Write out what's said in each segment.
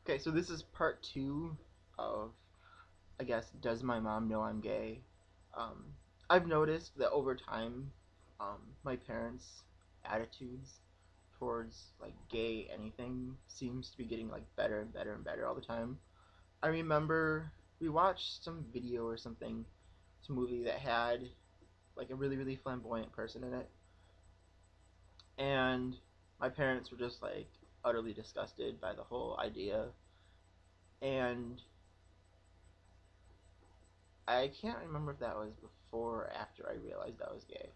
Okay, so this is part two of, I guess, does my mom know I'm gay? Um, I've noticed that over time, my parents' attitudes towards like gay anything seems to be getting like better and better and better all the time. I remember we watched some video or something, some movie that had like a really flamboyant person in it, and my parents were just like utterly disgusted by the whole idea. And I can't remember if that was before or after I realized I was gay,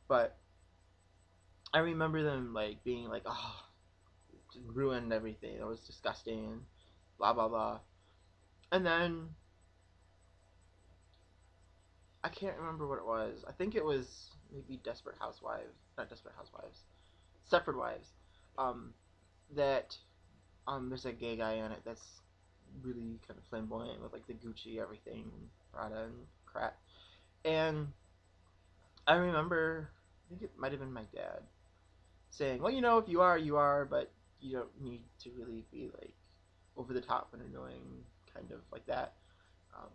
but I remember them like being like, "Oh, it ruined everything. It was disgusting." Blah blah blah. And then I can't remember what it was. I think it was maybe Desperate Housewives, not Desperate Housewives, Stepford Wives. Um, that there's a gay guy in it that's really kind of flamboyant with like the Gucci everything, Prada and crap. And I remember, I think it might have been my dad saying, "Well, if you are, you are, but you don't need to really be like over the top and annoying, kind of like that." Um,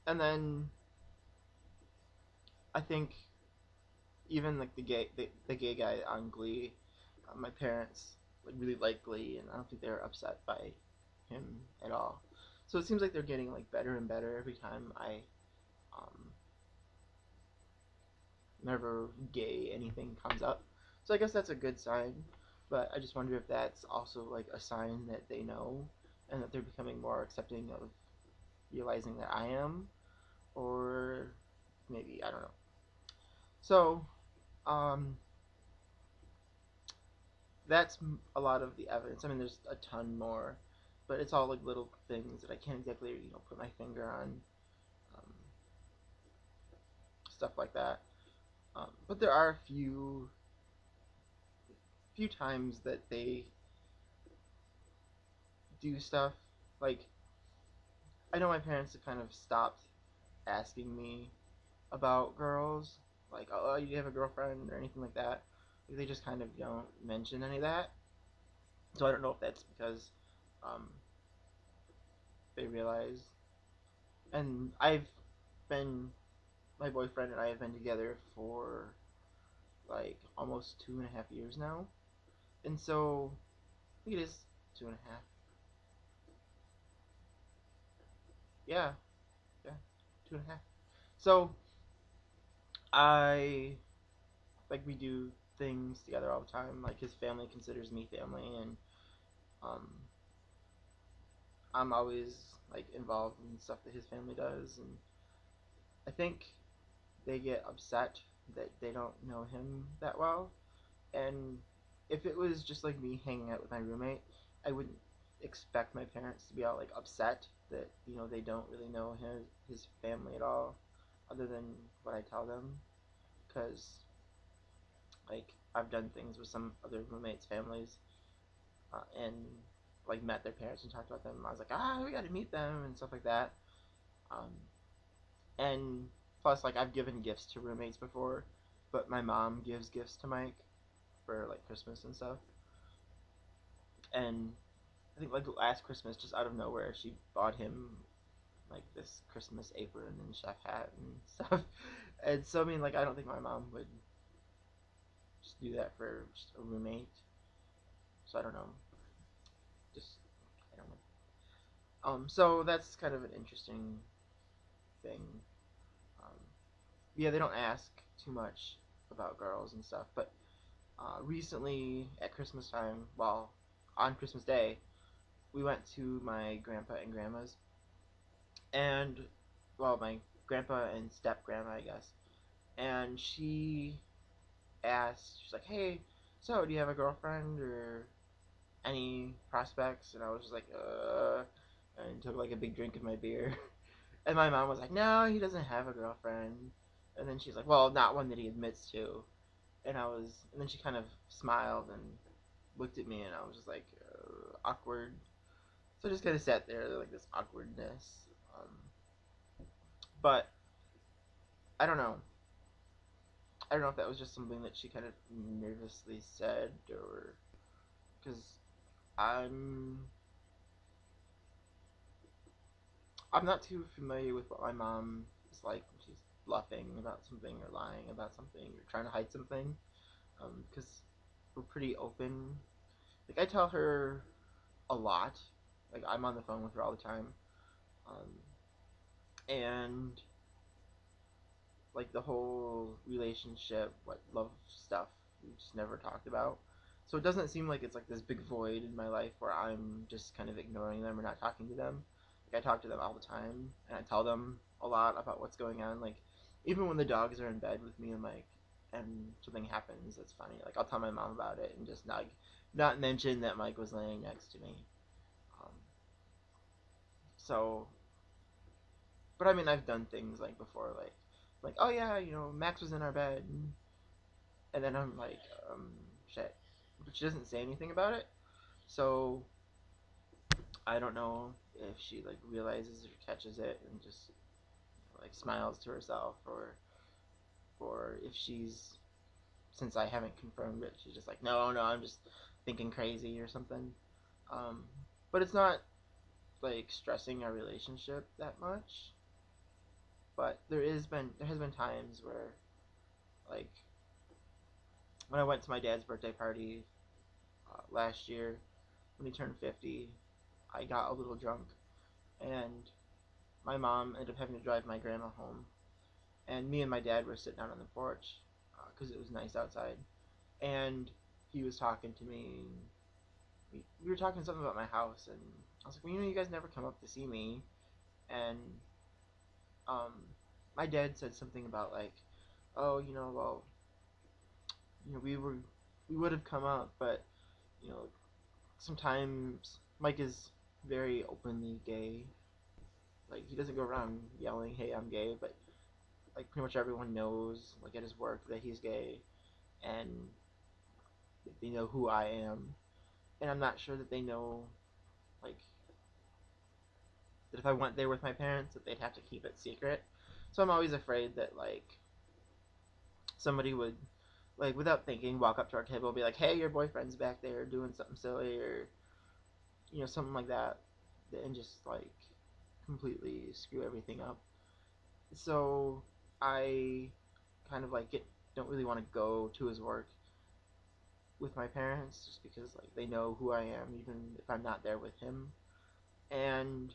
and then I think even like the gay guy on Glee, my parents like really like Glee, and I don't think they're upset by him at all. So it seems like they're getting like better and better every time um, whenever gay anything comes up. So I guess that's a good sign. But I just wonder if that's also like a sign that they know and that they're becoming more accepting of realizing that I am, or maybe I don't know. So um, that's a lot of the evidence. I mean, there's a ton more, but it's all like little things that I can't exactly put my finger on, um, stuff like that. But there are a few times that they do stuff like I know my parents have kind of stopped asking me about girls, like, "Oh, you have a girlfriend," or anything like that. Like, they just kind of don't mention any of that. So I don't know if that's because um, they realize. And been, my boyfriend and I have been together for like almost 2.5 years now. And so I think it is 2.5. Yeah, yeah, 2.5. So I we do things together all the time. Like his family considers me family, and um, I'm always like involved in stuff that his family does, and I think they get upset that they don't know him that well. And if it was just like me hanging out with my roommate, I wouldn't expect my parents to be all like upset that they don't really know his family at all, other than what I tell them, because like I've done things with some other roommates' families, and like met their parents and talked about them. I was like, we got to meet them and stuff like that. Um, and plus, like I've given gifts to roommates before, but my mom gives gifts to Mike for like Christmas and stuff. And I think like last Christmas, just out of nowhere, she bought him like this Christmas apron and chef hat and stuff. And so I mean, like I don't think my mom would just do that for just a roommate. So I don't know. Just I don't know. So that's kind of an interesting thing. Um, yeah, they don't ask too much about girls and stuff, but recently at Christmas time, well, on Christmas Day, we went to my grandpa and grandma's, and well, my grandpa and step grandma, I guess, and she asked, she's like, "Hey, so do you have a girlfriend or any prospects?" And I was just like, and took like a big drink of my beer. And my mom was like, "No, he doesn't have a girlfriend." And then she's like, "Well, not one that he admits to." And then she kind of smiled and looked at me, and I was just like, awkward. So I just kind of sat there, like this awkwardness. But I don't know. I don't know if that was just something that she kind of nervously said, or because I'm I'm not too familiar with what my mom is like when she's bluffing about something or lying about something or trying to hide something. Because we're pretty open. Like I tell her a lot. Like I'm on the phone with her all the time. Um, and like the whole relationship, what love stuff, we just never talked about. So it doesn't seem like it's like this big void in my life where I'm just kind of ignoring them or not talking to them. Like I talk to them all the time, and I tell them a lot about what's going on. Like even when the dogs are in bed with me, and something happens that's funny. Like I'll tell my mom about it and just not mention that Mike was laying next to me. Um, so, but I mean, I've done things like before, like oh yeah, Max was in our bed, and then I'm like, shit. But she doesn't say anything about it. So I don't know if she like realizes or catches it and just like smiles to herself, or if she's, since I haven't confirmed it, she's just like, no, no, I'm just thinking crazy or something. Um, but it's not like stressing our relationship that much. But there has been times where like when I went to my dad's birthday party last year when he turned 50, I got a little drunk, and my mom ended up having to drive my grandma home. And me and my dad were sitting out on the porch because it was nice outside. And he was talking to me. We were talking something about my house, and I was like, well, you guys never come up to see me. And um, my dad said something about like, oh, well, we would have come up, but you know, sometimes Mike is very openly gay. Like he doesn't go around yelling, "Hey, I'm gay," but like pretty much everyone knows, like at his work, that he's gay, and they know who I am. And I'm not sure that they know, like, that if I went there with my parents, that they'd have to keep it secret. So I'm always afraid that like somebody would, like, without thinking, walk up to our table and be like, "Hey, your boyfriend's back there doing something silly," or something like that, and just like completely screw everything up. So I kind of like don't really want to go to his work with my parents just because like they know who I am even if I'm not there with him. And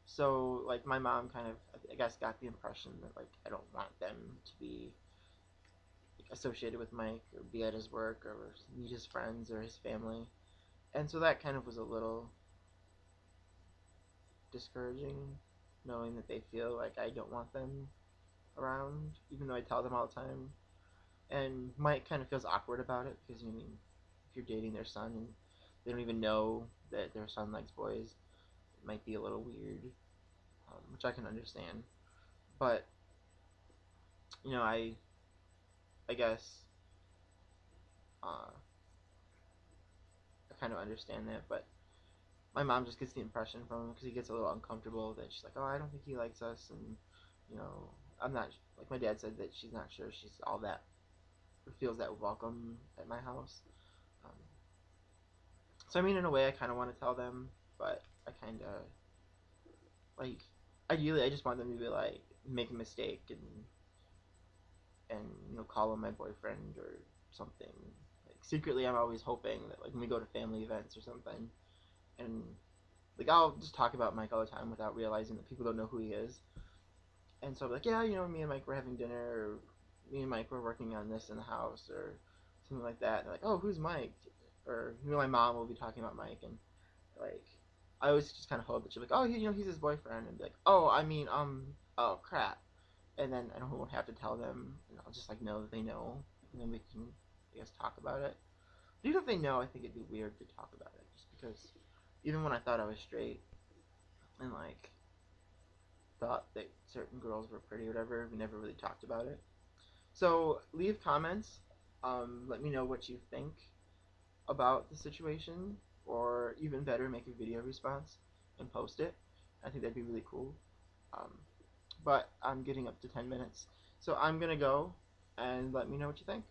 so like my mom kind of, I guess, got the impression that like I don't want them to be like, associated with Mike or be at his work or meet his friends or his family. And so that kind of was a little discouraging, knowing that they feel like I don't want them around, even though I tell them all the time. And Mike kind of feels awkward about it because, if you're dating their son and they don't even know that their son likes boys, it might be a little weird, which I can understand. But I guess uh, I kind of understand that. But my mom just gets the impression from him because he gets a little uncomfortable that she's like, oh, I don't think he likes us, and you know, I'm not, like my dad said that she's not sure she's all that feels that welcome at my house. Um, so I mean, in a way, I kind of want to tell them, but I kind of like ideally I just want them to be like make a mistake and call him my boyfriend or something. Like secretly, I'm always hoping that like when we go to family events or something, and like I'll just talk about Mike all the time without realizing that people don't know who he is. And so I'm like, yeah, me and Mike were having dinner, or me and Mike were working on this in the house, or something like that. And they're like, oh, who's Mike? Or my mom will be talking about Mike, and like I always just kind of hope that she's like, oh, he's his boyfriend, and be like, oh, I mean, oh crap, and then I won't have to tell them, and I'll just like know that they know, and then we can, I guess, talk about it. But even if they know, I think it'd be weird to talk about it, just because even when I thought I was straight and like thought that certain girls were pretty or whatever, we never really talked about it. So leave comments. Let me know what you think about the situation, or even better, make a video response and post it. I think that'd be really cool. Um, but I'm getting up to 10 minutes, so I'm gonna go and let me know what you think.